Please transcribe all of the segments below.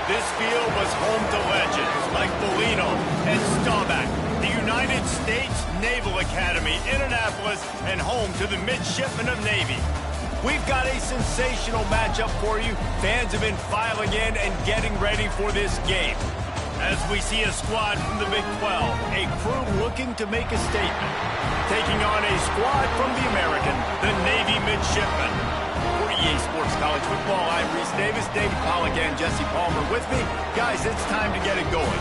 This field was home to legends like Bellino and Staubach, the United States Naval Academy in Annapolis, and home to the Midshipmen of Navy. We've got a sensational matchup for you. Fans have been filing in and getting ready for this game. As we see a squad from the Big 12, a crew looking to make a statement. Taking on a squad from the American, the Navy Midshipmen. For EA Sports College Football, I'm Reese Davis, David Pollack, and Jesse Palmer with me. Guys, it's time to get it going.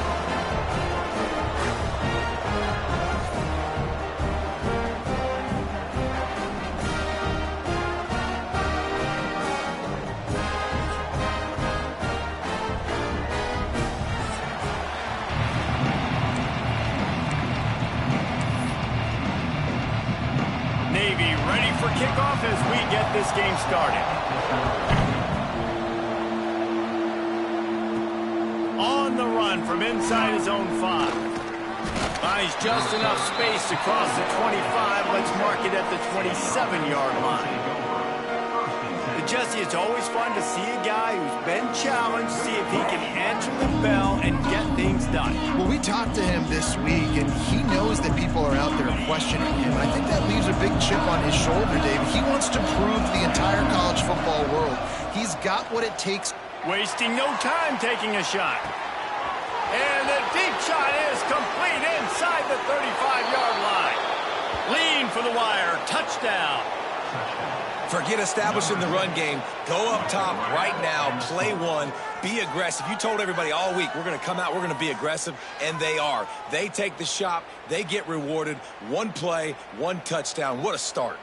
Kickoff as we get this game started. On the run from inside his own 5. Finds just enough space to cross the 25. Let's mark it at the 27-yard line. Jesse, it's always fun to see a guy who's been challenged, see if he can answer the bell and get things done. Well, we talked to him this week, and he knows that people are out there questioning him. I think that leaves a big chip on his shoulder, David. He wants to prove to the entire college football world he's got what it takes. Wasting no time taking a shot. And the deep shot is complete inside the 35-yard line. Lean for the wire. Touchdown. Forget establishing the run game. Go up top right now. Play one. Be aggressive. You told everybody all week, we're going to come out, we're going to be aggressive, and they are. They take the shot. They get rewarded. One play, one touchdown. What a start.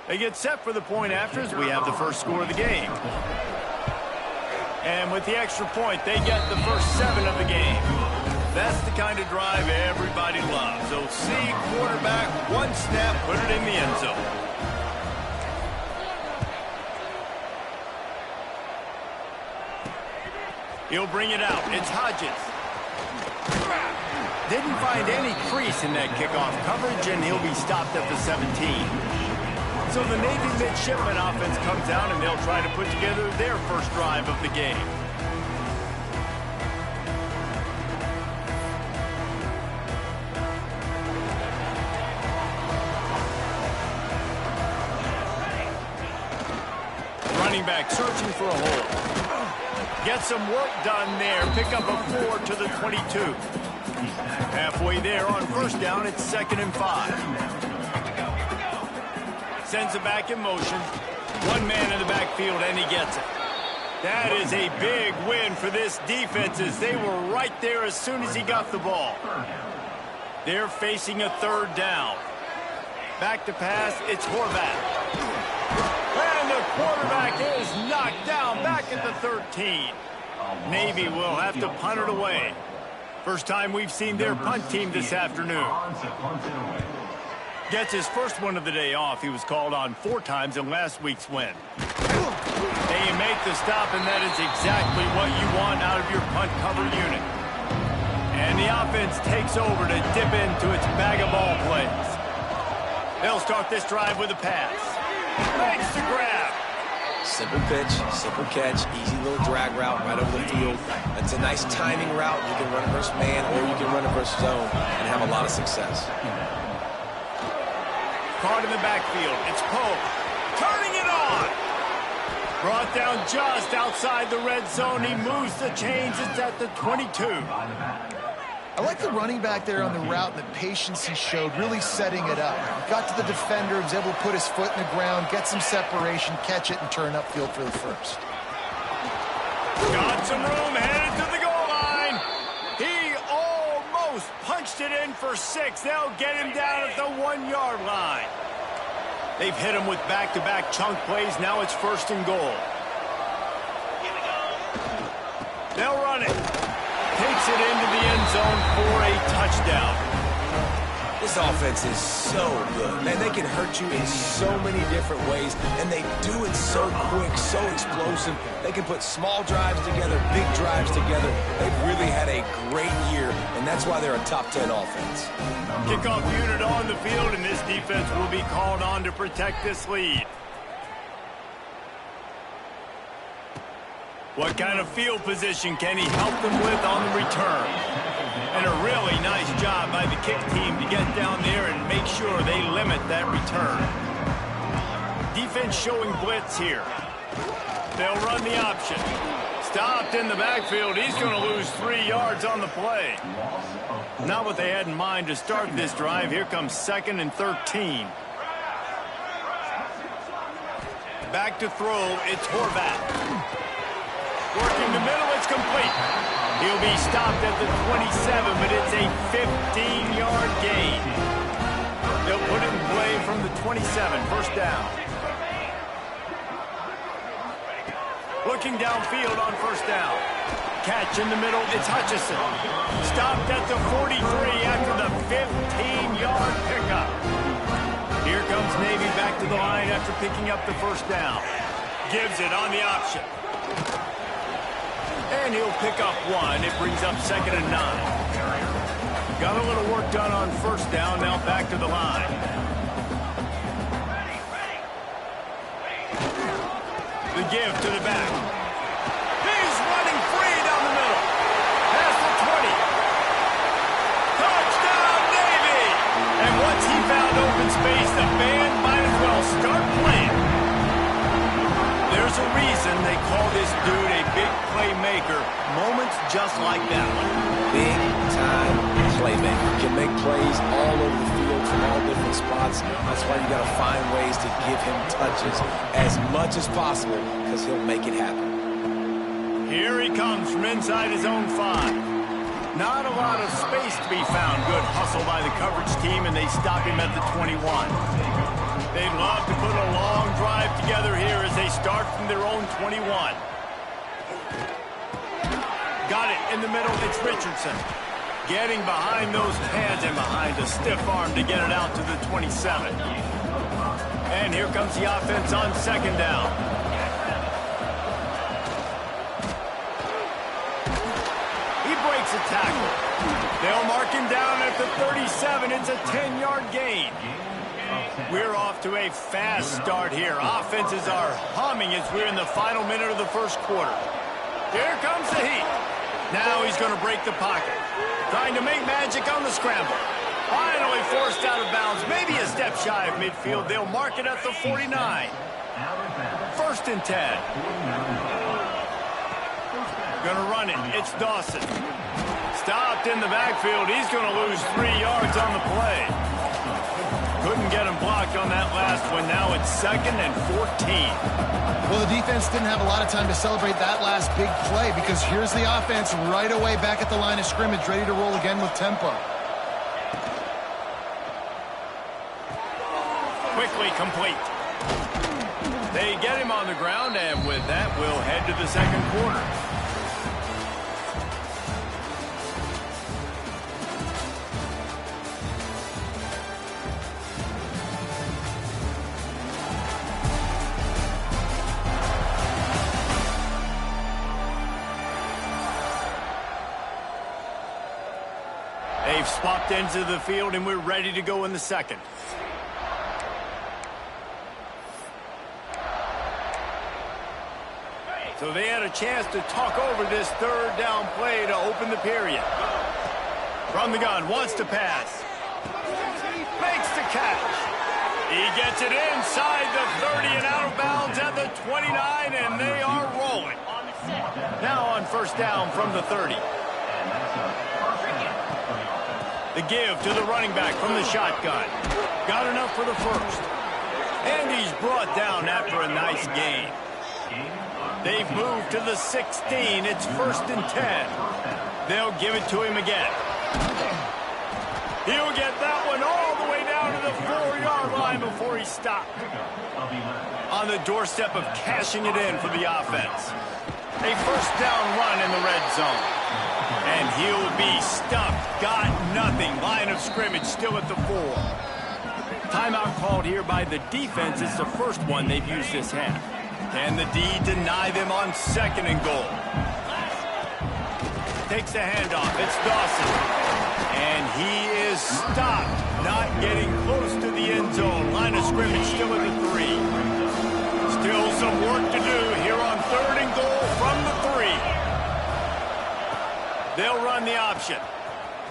They get set for the point after as we have the first score of the game. And with the extra point, they get the first 7 of the game. That's the kind of drive everybody loves. So see quarterback, one snap, put it in the end zone. He'll bring it out. It's Hodges. Didn't find any crease in that kickoff coverage, and he'll be stopped at the 17. So the Navy Midshipman offense comes out, and they'll try to put together their first drive of the game. Running back searching for a hole. Get some work done there. Pick up a 4 to the 22. Halfway there on first down, it's 2nd and 5. Sends it back in motion. One man in the backfield, and he gets it. That is a big win for this defense as they were right there as soon as he got the ball. They're facing a 3rd down. Back to pass, it's Horvath. And the quarterback is knocked down back at the 13. Navy will have to punt it away. First time we've seen their punt team this afternoon. Gets his first one of the day off. He was called on 4 times in last week's win. They make the stop, and that is exactly what you want out of your punt cover unit. And the offense takes over to dip into its bag of ball plays. They'll start this drive with a pass. Makes the grab. Simple pitch, simple catch, easy little drag route right over the field. It's a nice timing route. You can run it versus man, or you can run it versus zone and have a lot of success. Caught in the backfield. It's Pope. Turning it on. Brought down just outside the red zone. He moves the chains. It's at the 22. I like the running back there on the route and the patience he showed, really setting it up. Got to the defender, was able to put his foot in the ground, get some separation, catch it, and turn upfield for the first. Got some room, headed to the goal line. He almost punched it in for 6. They'll get him down at the 1-yard line. They've hit him with back-to-back chunk plays. Now it's 1st and goal. They'll run it. Takes it into the end zone for a touchdown. This offense is so good. Man, they can hurt you in so many different ways, and they do it so quick, so explosive. They can put small drives together, big drives together. They've really had a great year, and that's why they're a top 10 offense. Kickoff unit on the field, and this defense will be called on to protect this lead. What kind of field position can he help them with on the return? And a really nice job by the kick team to get down there and make sure they limit that return. Defense showing blitz here. They'll run the option. Stopped in the backfield. He's going to lose 3 yards on the play. Not what they had in mind to start this drive. Here comes 2nd and 13. Back to throw. It's Horvath. Working the middle, it's complete. He'll be stopped at the 27, but it's a 15-yard gain. They'll put it in play from the 27, first down. Looking downfield on first down. Catch in the middle, it's Hutchinson. Stopped at the 43 after the 15-yard pickup. Here comes Navy back to the line after picking up the first down. Gives it on the option. And he'll pick up 1. It brings up 2nd and 9. Got a little work done on first down. Now back to the line. The give to the back. He's running free down the middle. Past the 20. Touchdown, Navy! And once he found open space, the band might as well start playing. There's a reason they call this dude a big playmaker. Moments just like that one. Big-time playmaker. Can make plays all over the field from all different spots. That's why you got to find ways to give him touches as much as possible, because he'll make it happen. Here he comes from inside his own 5. Not a lot of space to be found. Good hustle by the coverage team, and they stop him at the 21. They'd love to put a long drive together here as they start from their own 21. Got it in the middle. It's Richardson. Getting behind those pads and behind a stiff arm to get it out to the 27. And here comes the offense on second down. He breaks a tackle. They'll mark him down at the 37. It's a 10-yard gain. We're off to a fast start here. Offenses are humming as we're in the final minute of the first quarter. Here comes the heat. Now he's going to break the pocket. Trying to make magic on the scramble. Finally forced out of bounds. Maybe a step shy of midfield. They'll mark it at the 49. 1st and 10. Going to run it. It's Dawson. Stopped in the backfield. He's going to lose 3 yards on the play. Couldn't get him blocked on that last one. Now it's 2nd and 14. Well, the defense didn't have a lot of time to celebrate that last big play, because here's the offense right away back at the line of scrimmage, ready to roll again with tempo. Quickly complete. They get him on the ground, and with that, we'll head to the second quarter. They've swapped ends of the field, and we're ready to go in the second. So they had a chance to talk over this third down play to open the period. From the gun, wants to pass. Makes the catch. He gets it inside the 30 and out of bounds at the 29, and they are rolling. Now on first down from the 30. The give to the running back from the shotgun. Got enough for the first. And he's brought down after a nice gain. They've moved to the 16. It's 1st and 10. They'll give it to him again. He'll get that one all the way down to the 4-yard line before he stopped. On the doorstep of cashing it in for the offense. A first down run in the red zone. And he'll be stuffed. Got nothing. Line of scrimmage still at the 4. Timeout called here by the defense. It's the first one they've used this half. Can the D deny them on 2nd and goal? Takes the handoff. It's Dawson. And he is stopped. Not getting close to the end zone. Line of scrimmage still at the 3. Still some work to do here on 3rd and goal from the 3. They'll run the option.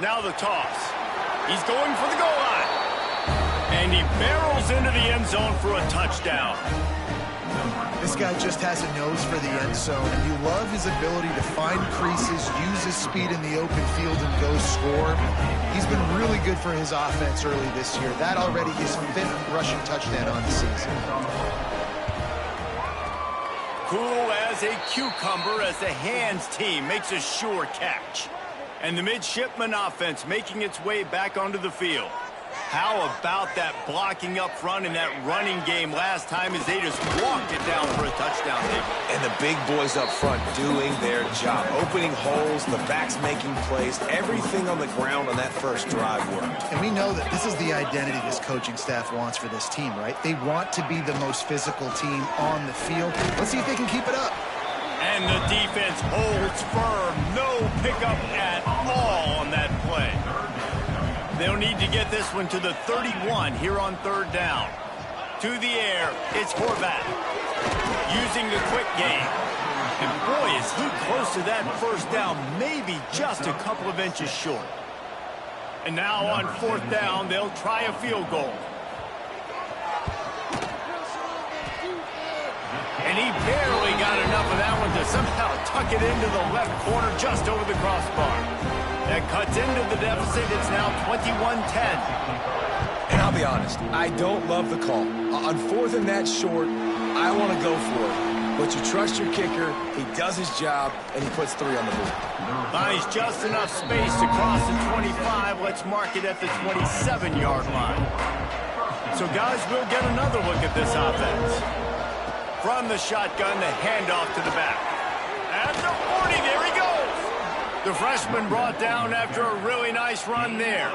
Now the toss. He's going for the goal line. And he barrels into the end zone for a touchdown. This guy just has a nose for the end zone, and you love his ability to find creases, use his speed in the open field, and go score. He's been really good for his offense early this year. That already his 5th rushing touchdown on the season. Cool as a cucumber as the hands team makes a sure catch. And the midshipman offense making its way back onto the field. How about that blocking up front in that running game last time as they just walked it down for a touchdown, Nick? And the big boys up front doing their job. Opening holes, the backs making plays, everything on the ground on that first drive worked. And we know that this is the identity this coaching staff wants for this team, right? They want to be the most physical team on the field. Let's see if they can keep it up. And the defense holds firm. No pickup at all on that play. They'll need to get this one to the 31 here on 3rd down. To the air, it's Horvath. Using the quick game. And boy, is he close to that first down, maybe just a couple of inches short. And now on 4th down, they'll try a field goal. And he barely got enough of that one to somehow tuck it into the left corner just over the crossbar. That cuts into the deficit. It's now 21-10. And I'll be honest, I don't love the call. On 4th and that short, I want to go for it. But you trust your kicker, he does his job, and he puts 3 on the board. Finds just enough space to cross the 25. Let's mark it at the 27-yard line. So, guys, we'll get another look at this offense. From the shotgun, the handoff to the back. At the 40, there he goes. The freshman brought down after a really nice run there.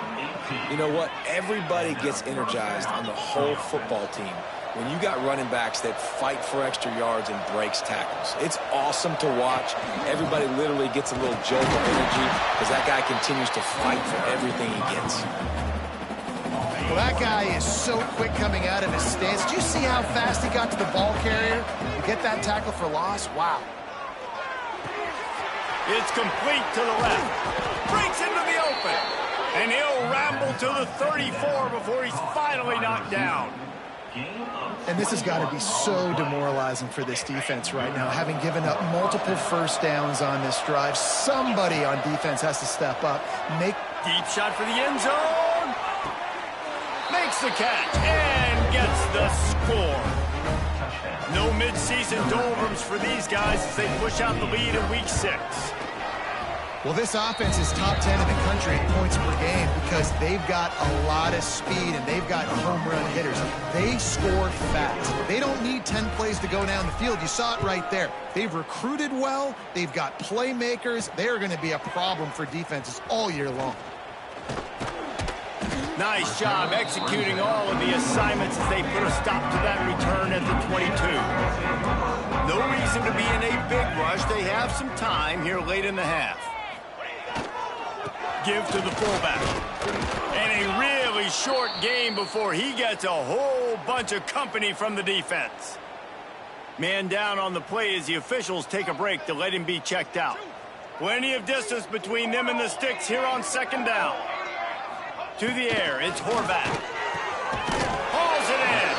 You know what? Everybody gets energized on the whole football team when you got running backs that fight for extra yards and breaks tackles. It's awesome to watch. Everybody literally gets a little jolt of energy as that guy continues to fight for everything he gets. Well, that guy is so quick coming out of his stance. Did you see how fast he got to the ball carrier to get that tackle for loss? Wow. It's complete to the left. Breaks into the open. And he'll ramble to the 34 before he's finally knocked down. And this has got to be so demoralizing for this defense right now, having given up multiple first downs on this drive. Somebody on defense has to step up. Deep shot for the end zone. Makes the catch and gets the score. No midseason doldrums for these guys as they push out the lead in week 6. Well, this offense is top 10 in the country in points per game because they've got a lot of speed and they've got home run hitters. They score fast. They don't need 10 plays to go down the field. You saw it right there. They've recruited well. They've got playmakers. They're going to be a problem for defenses all year long. Nice job executing all of the assignments as they put a stop to that return at the 22. No reason to be in a big rush. They have some time here late in the half. Give to the fullback. And a really short game before he gets a whole bunch of company from the defense. Man down on the play as the officials take a break to let him be checked out. Plenty of distance between them and the sticks here on 2nd down. To the air, it's Horvath. Hauls it in.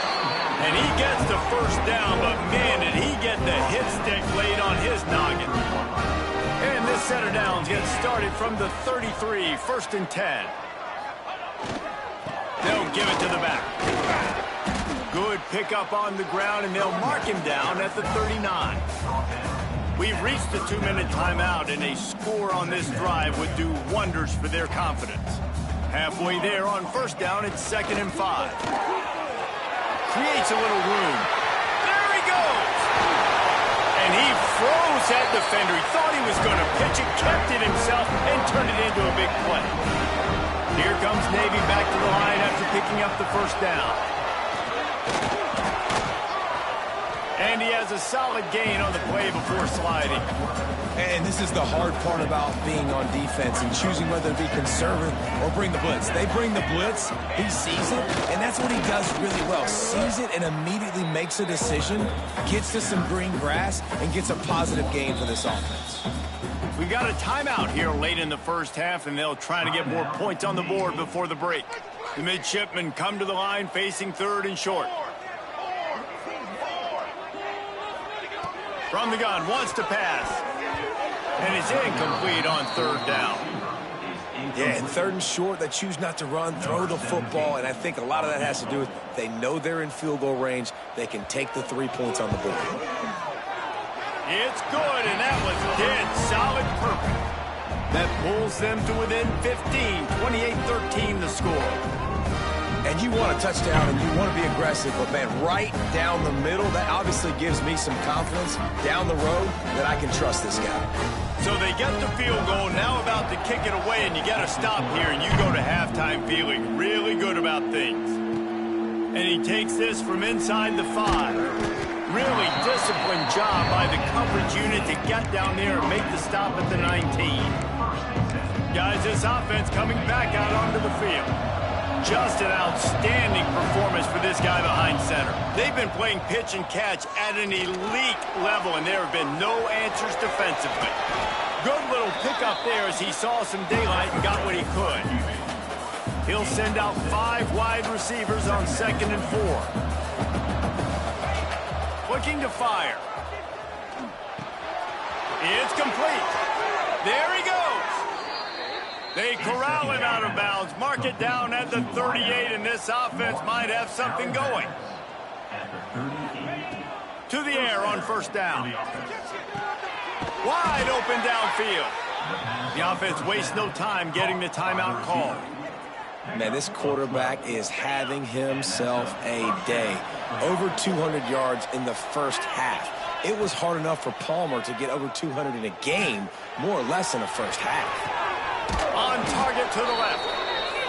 And he gets the first down, but man, did he get the hit stick laid on his noggin. And this set of downs gets started from the 33, 1st and 10. They'll give it to the back. Good pickup on the ground, and they'll mark him down at the 39. We've reached the 2-minute timeout, and a score on this drive would do wonders for their confidence. Halfway there on 1st down, it's 2nd and 5. Creates a little room. There he goes! And he froze that defender. He thought he was going to pitch it, kept it himself, and turned it into a big play. Here comes Navy back to the line after picking up the first down. And he has a solid gain on the play before sliding. And this is the hard part about being on defense and choosing whether to be conservative or bring the blitz. They bring the blitz, he sees it, and that's what he does really well. Sees it and immediately makes a decision, gets to some green grass, and gets a positive gain for this offense. We got a timeout here late in the first half, and they'll try to get more points on the board before the break. The midshipmen come to the line facing 3rd and short. From the gun, wants to pass. And it's incomplete on 3rd down. Yeah, and 3rd and short, they choose not to run, throw the football, and I think a lot of that has to do with they know they're in field goal range. They can take the 3 points on the board. It's good, and that was dead solid perfect. That pulls them to within 15, 28-13 the score. And you want a touchdown and you want to be aggressive, but man, right down the middle, that obviously gives me some confidence down the road that I can trust this guy. So they get the field goal, now about to kick it away, and you got to stop here, and you go to halftime feeling really good about things. And he takes this from inside the 5. Really disciplined job by the coverage unit to get down there and make the stop at the 19. Guys, this offense coming back out onto the field. Just an outstanding performance for this guy behind center. They've been playing pitch and catch at an elite level, and there have been no answers defensively. Good little pickup there as he saw some daylight and got what he could. He'll send out 5 wide receivers on 2nd and 4. Looking to fire. It's complete. There he goes. They corral him out of bounds, mark it down at the 38, and this offense might have something going. To the air on 1st down. Wide open downfield. The offense wastes no time getting the timeout called. Man, this quarterback is having himself a day. Over 200 yards in the first half. It was hard enough for Palmer to get over 200 in a game, more or less in the first half. On target to the left.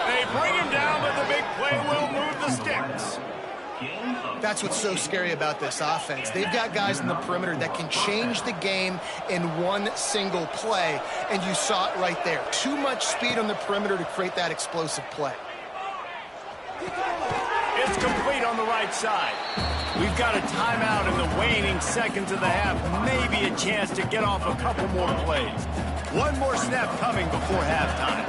They bring him down, but the big play will move the sticks. That's what's so scary about this offense. They've got guys in the perimeter that can change the game in one single play, and you saw it right there. Too much speed on the perimeter to create that explosive play. It's complete on the right side. We've got a timeout in the waning seconds of the half. Maybe a chance to get off a couple more plays. One more snap coming before halftime.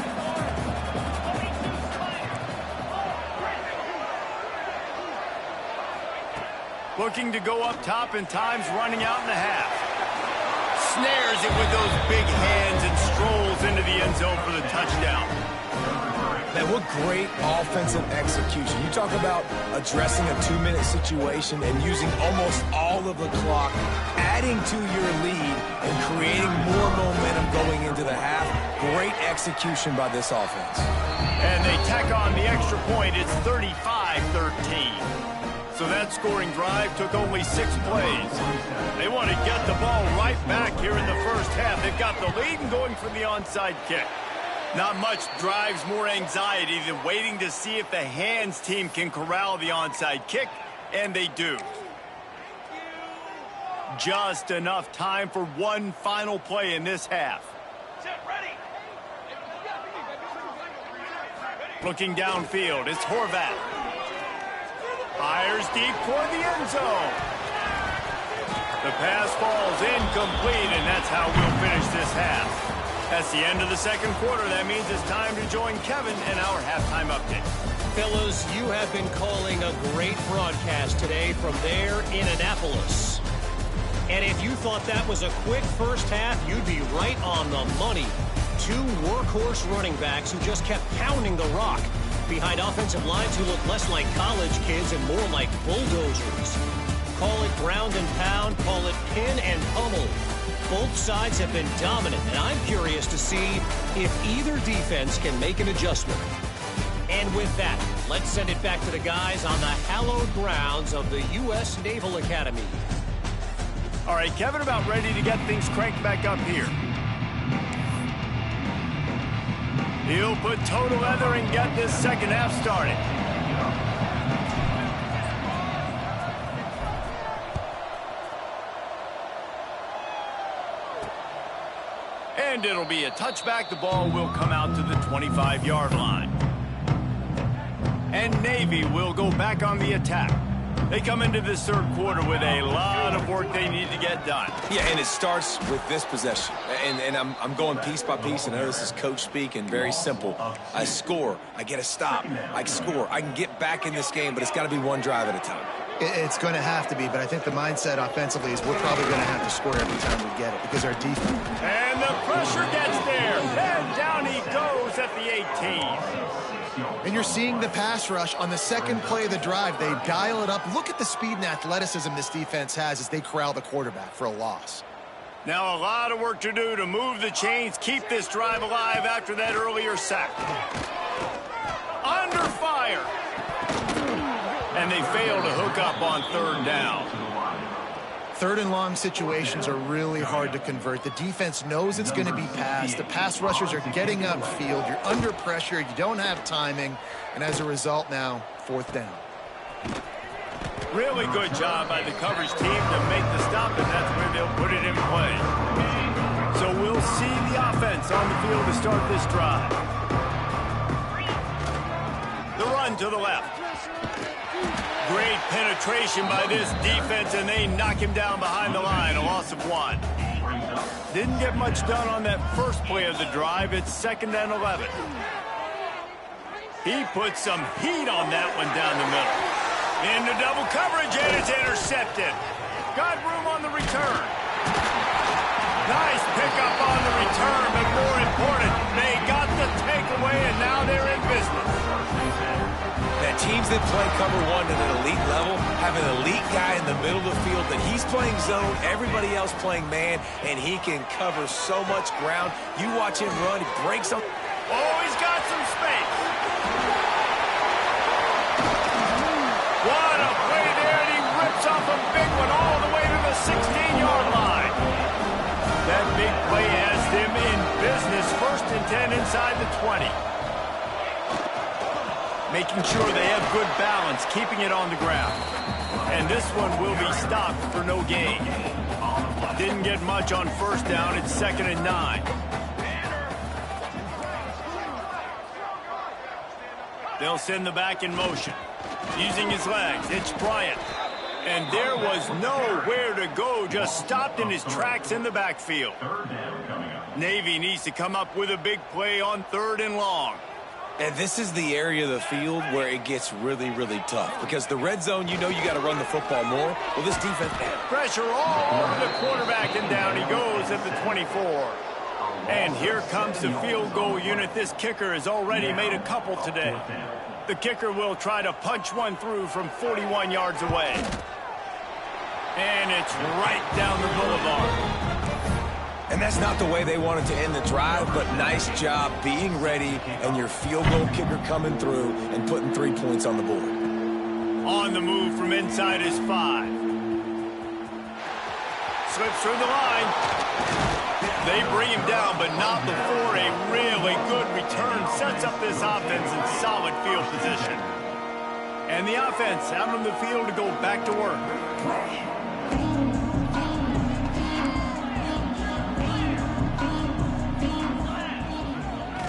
Looking to go up top, and time's running out in the half. Snares it with those big hands and strolls into the end zone for the touchdown. Man, what great offensive execution. You talk about addressing a 2-minute situation and using almost all of the clock, adding to your lead and creating more momentum going into the half. Great execution by this offense. And they tack on the extra point. It's 35-13. So that scoring drive took only 6 plays. They want to get the ball right back here in the first half. They've got the lead and going for the onside kick. Not much drives more anxiety than waiting to see if the hands team can corral the onside kick, and they do. Just enough time for one final play in this half. Looking downfield, it's Horvath. Fires deep toward the end zone. The pass falls incomplete, and that's how we'll finish this half. That's the end of the second quarter. That means it's time to join Kevin in our halftime update. Fellas, you have been calling a great broadcast today from there in Annapolis. And if you thought that was a quick first half, you'd be right on the money. 2 workhorse running backs who just kept pounding the rock behind offensive lines who look less like college kids and more like bulldozers. Call it ground and pound, call it pin and pummel. Both sides have been dominant, and I'm curious to see if either defense can make an adjustment. And with that, let's send it back to the guys on the hallowed grounds of the U.S. Naval Academy. All right, Kevin, about ready to get things cranked back up here. He'll put toe to leather and get this second half started. And it'll be a touchback. The ball will come out to the 25-yard line. And Navy will go back on the attack. They come into this third quarter with a lot of work they need to get done. Yeah, and it starts with this possession. And I'm going piece by piece, and I know this is coach speak and very simple. I score, I get a stop, I score. I can get back in this game, but it's got to be one drive at a time. It's going to have to be, but I think the mindset offensively is we're probably going to have to score every time we get it because our defense. And the pressure gets there. And down he goes at the 18. And you're seeing the pass rush on the second play of the drive. They dial it up. Look at the speed and athleticism this defense has as they corral the quarterback for a loss. Now a lot of work to do to move the chains, keep this drive alive after that earlier sack. Under fire. And they fail to hook up on third down. Third and long situations are really hard to convert. The defense knows it's going to be passed. The pass rushers are getting upfield. You're under pressure. You don't have timing. And as a result now, fourth down. Really good job by the coverage team to make the stop, and that's where they'll put it in play. So we'll see the offense on the field to start this drive. The run to the left. Great penetration by this defense, and they knock him down behind the line, a loss of 1. Didn't get much done on that first play of the drive. It's 2nd and 11. He put some heat on that one down the middle. Into double coverage, and it's intercepted. Got room on the return. Nice pickup on the return, but more important, they got the takeaway, and now they're in business. That teams that play cover one at an elite level have an elite guy in the middle of the field that he's playing zone, everybody else playing man, and he can cover so much ground. You watch him run, he breaks on. Oh, he's got some space. What a play there, and he rips off a big one all the way to the 16-yard line. That big play has them in business, 1st and 10 inside the 20. Making sure they have good balance, keeping it on the ground. And this one will be stopped for no gain. Didn't get much on first down. It's 2nd and 9. They'll send the back in motion. Using his legs, it's Bryant. And there was nowhere to go, just stopped in his tracks in the backfield. Navy needs to come up with a big play on 3rd and long. And this is the area of the field where it gets really, really tough. Because the red zone, you know you got to run the football more. Well, this defense... Pressure all over the quarterback, and down he goes at the 24. And here comes the field goal unit. This kicker has already made a couple today. The kicker will try to punch one through from 41 yards away. And it's right down the boulevard. And that's not the way they wanted to end the drive, but nice job being ready and your field goal kicker coming through and putting 3 points on the board. On the move from inside is 5. Slips through the line. They bring him down, but not before a really good return sets up this offense in solid field position. And the offense out on the field to go back to work.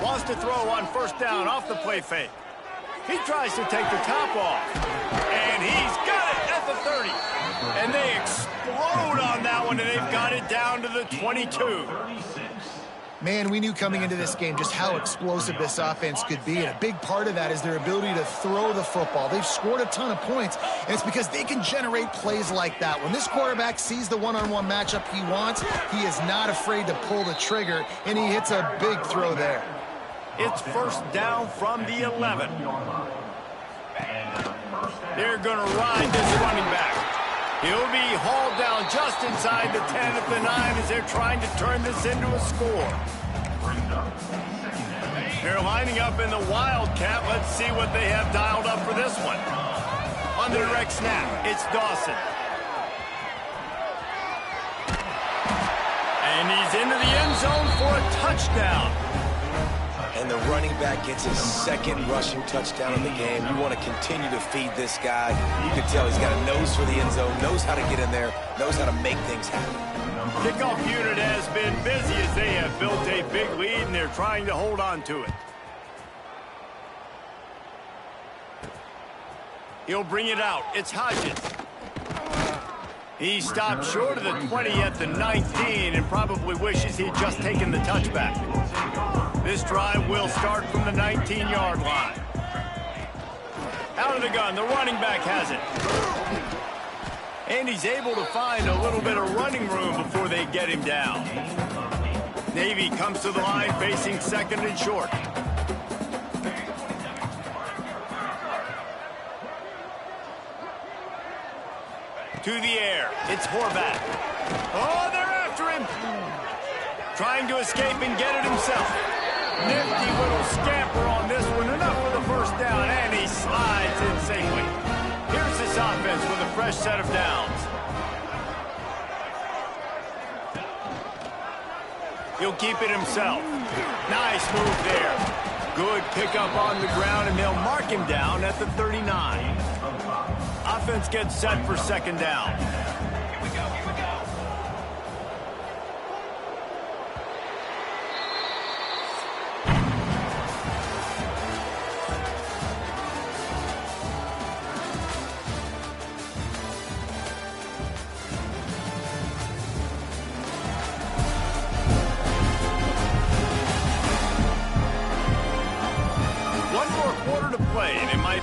Wants to throw on first down off the play fake. He tries to take the top off. And he's got it at the 30. And they explode on that one, and they've got it down to the 22. Man, we knew coming into this game just how explosive this offense could be, and a big part of that is their ability to throw the football. They've scored a ton of points, and it's because they can generate plays like that. When this quarterback sees the one-on-one matchup he wants, he is not afraid to pull the trigger, and he hits a big throw there. It's first down from the 11. They're going to ride this running back. He'll be hauled down just inside the 10 at the 9 as they're trying to turn this into a score. They're lining up in the Wildcat. Let's see what they have dialed up for this one. On the direct snap, it's Dawson. he's into the end zone for a touchdown. And the running back gets his second rushing touchdown of the game. You want to continue to feed this guy. You can tell he's got a nose for the end zone, knows how to get in there, knows how to make things happen. Kickoff unit has been busy as they have built a big lead, and they're trying to hold on to it. He'll bring it out. It's Hodges. He stopped short of the 20 at the 19 and probably wishes he'd just taken the touchback. This drive will start from the 19-yard line. Out of the gun, the running back has it. And he's able to find a little bit of running room before they get him down. Navy comes to the line facing second and short. To the air, it's Horvath. Oh, they're after him. Trying to escape and get it himself. Nifty little scamper on this one. Enough for the first down, and he slides in safely. Here's this offense with a fresh set of downs. He'll keep it himself. Nice move there. Good pickup on the ground, and they'll mark him down at the 39. Offense gets set for second down.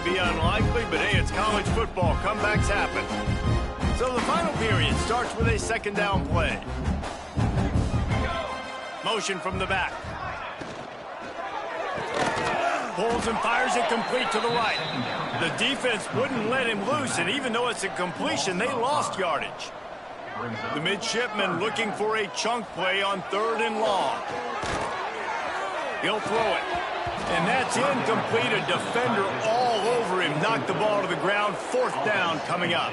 Be unlikely, but hey, it's college football. Comebacks happen. So the final period starts with a second down play. Motion from the back. Pulls and fires it complete to the right. The defense wouldn't let him loose, and even though it's a completion, they lost yardage. The midshipman looking for a chunk play on third and long. He'll throw it. And that's incomplete. A defender all over him. Knocked the ball to the ground. Fourth down coming up.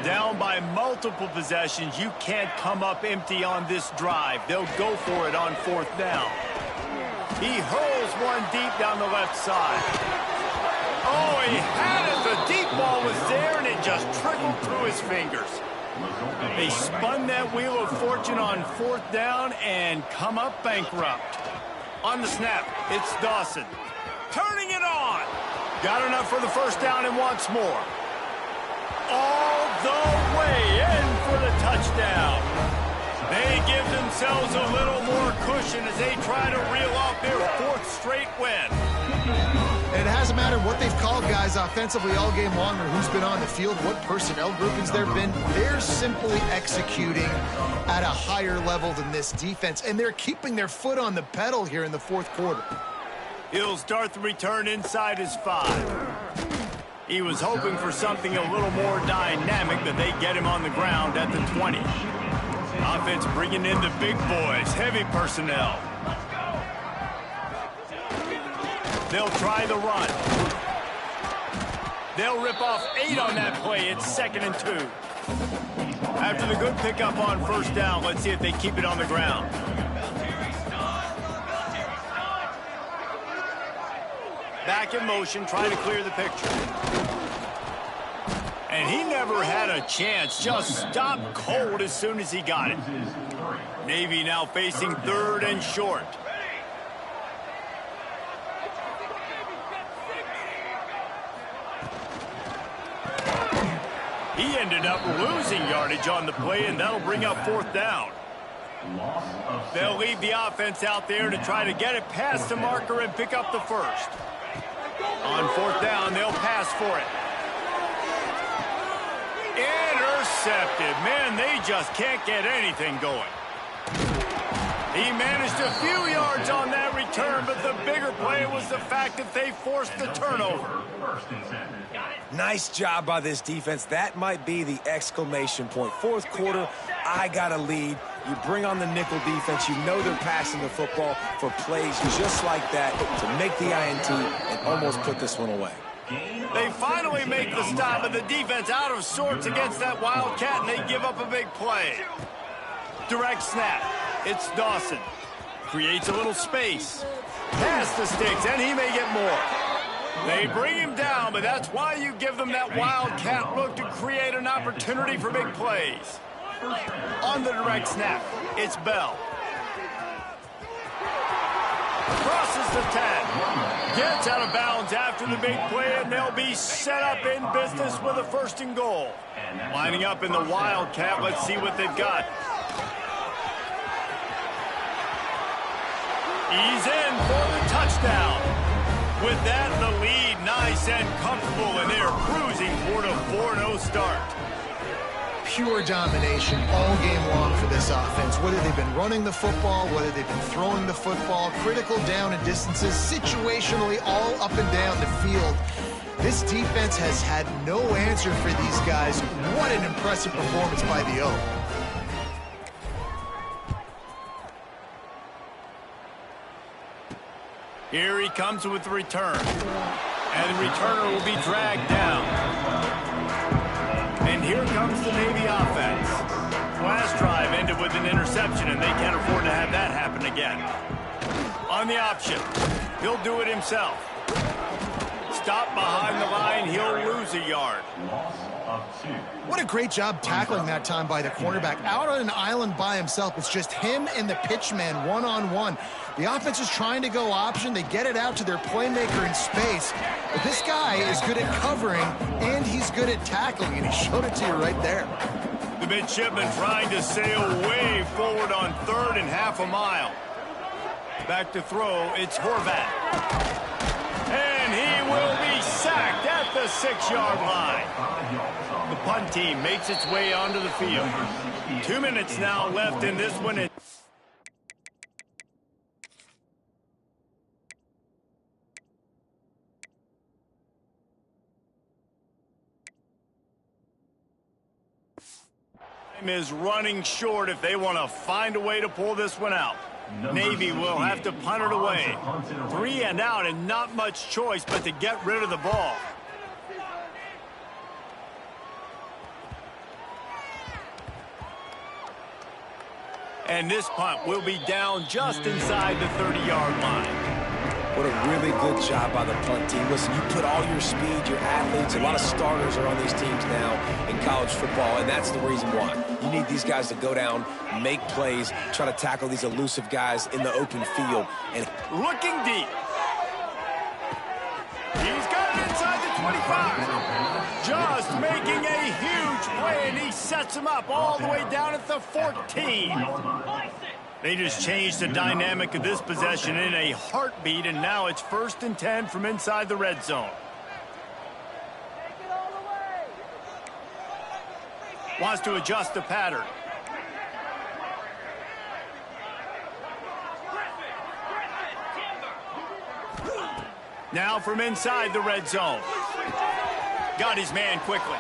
Down by multiple possessions. You can't come up empty on this drive. They'll go for it on fourth down. He hurls one deep down the left side. Oh, he had it. The deep ball was there, and it just trickled through his fingers. They spun that wheel of fortune on fourth down and come up bankrupt. On the snap, it's Dawson. Turning it on. Got enough for the first down and wants more. All the way in for the touchdown. They give themselves a little more cushion as they try to reel off their fourth straight win. And it hasn't mattered what they've called guys offensively all game long or who's been on the field, what personnel groupings there have been. They're simply executing at a higher level than this defense, and they're keeping their foot on the pedal here in the fourth quarter. He'll start the return inside his 5. He was hoping for something a little more dynamic, but they get him on the ground at the 20. Offense bringing in the big boys, heavy personnel. They'll try the run. They'll rip off 8 on that play. It's 2nd and 2. After the good pickup on first down, let's see if they keep it on the ground. Back in motion, trying to clear the picture. And he never had a chance. Just stopped cold as soon as he got it. Navy now facing third and short. He ended up losing yardage on the play, and that'll bring up fourth down. They'll leave the offense out there to try to get it past the marker and pick up the first. On fourth down, they'll pass for it. Intercepted. Man, they just can't get anything going. He managed a few yards on that return, but the bigger play was the fact that they forced the turnover. Nice job by this defense. That might be the exclamation point. Fourth quarter, I got a lead. You bring on the nickel defense. You know they're passing the football for plays just like that to make the INT and almost put this one away. They finally make the stop, and the defense out of sorts against that Wildcat, and they give up a big play. Direct snap. It's Dawson. Creates a little space. Past the sticks, and he may get more. They bring him down, but that's why you give them that wildcat look to create an opportunity for big plays. On the direct snap, it's Bell. Crosses the 10. Gets out of bounds after the big play, and they'll be set up in business with a 1st and goal. Lining up in the wildcat, let's see what they've got. He's in for the touchdown. With that, the lead nice and comfortable, and they're cruising toward a 4-0 start. Pure domination all game long for this offense. Whether they've been running the football, whether they've been throwing the football, critical down and distances, situationally all up and down the field. This defense has had no answer for these guys. What an impressive performance by the O. Here he comes with the return. And the returner will be dragged down. And here comes the Navy offense. Last drive ended with an interception, and they can't afford to have that happen again. On the option, he'll do it himself. Stop behind the line, he'll lose a yard. What a great job tackling that time by the cornerback. Out on an island by himself, it's just him and the pitchman one-on-one. The offense is trying to go option. They get it out to their playmaker in space. But this guy is good at covering, and he's good at tackling, and he showed it to you right there. The midshipman trying to sail way forward on 3rd and half a mile. Back to throw, it's Horvat. And he will be sacked at the 6-yard line. The punt team makes its way onto the field. 2 minutes now left in this one. Time is running short if they want to find a way to pull this one out. Navy will have to punt it away. 3 and out, and not much choice but to get rid of the ball. And this punt will be down just inside the 30-yard line. What a really good job by the punt team. Listen, you put all your speed, your athletes, a lot of starters are on these teams now in college football, and that's the reason why. You need these guys to go down, make plays, try to tackle these elusive guys in the open field. And looking deep. He's got it inside the 25. Just making a huge play, and he sets him up all the way down at the 14. They just changed the dynamic of this possession in a heartbeat, and now it's 1st and 10 from inside the red zone. Wants to adjust the pattern. Now from inside the red zone. Got his man quickly.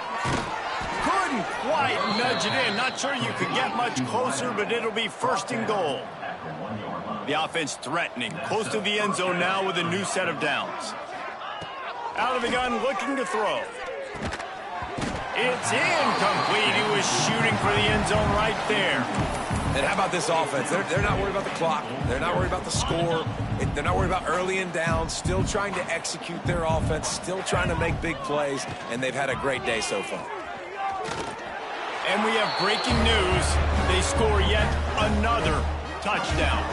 Couldn't quite nudge it in. Not sure you could get much closer, but it'll be 1st and goal. The offense threatening. Close to the end zone now with a new set of downs. Out of the gun, looking to throw. It's incomplete. He was shooting for the end zone right there. And how about this offense? They're not worried about the clock. They're not worried about the score. They're not worried about early and down. Still trying to execute their offense. Still trying to make big plays. And they've had a great day so far. And we have breaking news. They score yet another touchdown.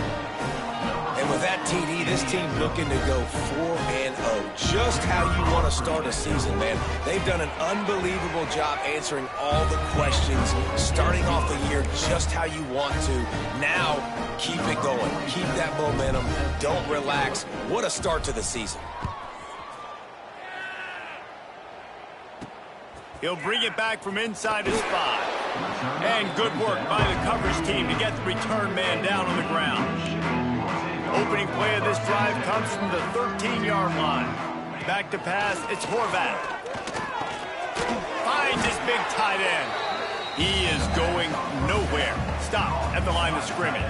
And with that TD, this team looking to go 4-0. Just how you want to start a season, man. They've done an unbelievable job answering all the questions, starting off the year just how you want to. Now, keep it going. Keep that momentum. Don't relax. What a start to the season. He'll bring it back from inside his 5. And good work by the coverage team to get the return man down on the ground. Opening play of this drive comes from the 13-yard line. Back to pass, it's Horvat. Finds his big tight end. He is going nowhere. Stopped at the line of scrimmage.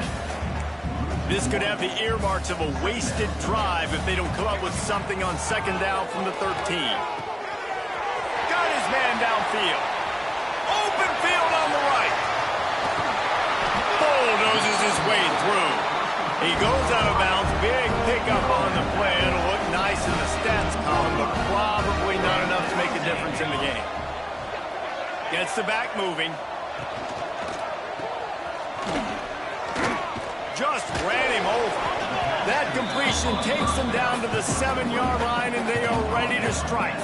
This could have the earmarks of a wasted drive if they don't come up with something on 2nd down from the 13. Got his man downfield. Open field on the right. Bulldozes his way through. He goes out of bounds. Big pickup on the play. It'll look nice in the stats column, but probably not enough to make a difference in the game. Gets the back moving. Just ran him over. That completion takes them down to the 7-yard line, and they are ready to strike.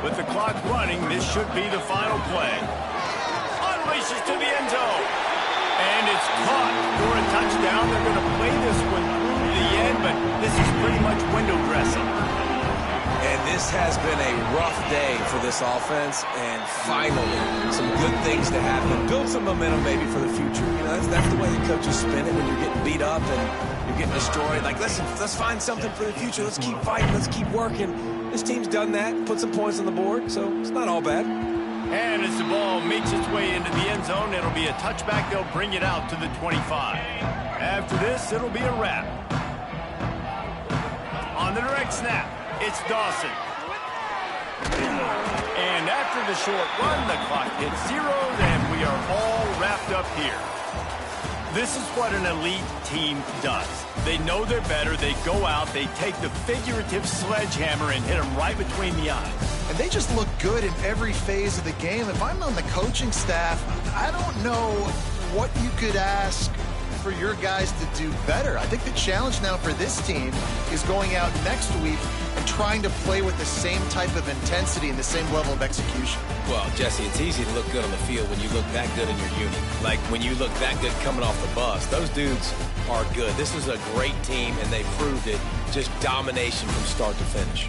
With the clock running, this should be the final play. Unleashes to the end zone. And it's caught for a touchdown. They're going to play this one through to the end, but this is pretty much window dressing. And this has been a rough day for this offense, and finally, some good things to happen. Build some momentum maybe for the future. You know, that's the way the coaches spin it when you're getting beat up and you're getting destroyed. Like, listen, let's find something for the future. Let's keep fighting. Let's keep working. This team's done that, put some points on the board, so it's not all bad. And as the ball makes its way into the end zone, it'll be a touchback. They'll bring it out to the 25. After this, it'll be a wrap. On the direct snap, it's Dawson. And after the short run, the clock hits 0, and we are all wrapped up here. This is what an elite team does. They know they're better. They go out. They take the figurative sledgehammer and hit them right between the eyes. And they just look good in every phase of the game. If I'm on the coaching staff, I don't know what you could ask for your guys to do better. I think the challenge now for this team is going out next week and trying to play with the same type of intensity and the same level of execution. Well, Jesse, it's easy to look good on the field when you look that good in your unit. Like when you look that good coming off the bus. Those dudes are good. This is a great team, and they proved it. Just domination from start to finish.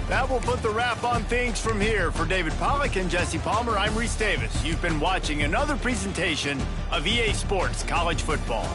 That will put the wrap on things from here. For David Pollack and Jesse Palmer, I'm Reese Davis. You've been watching another presentation of EA Sports College Football.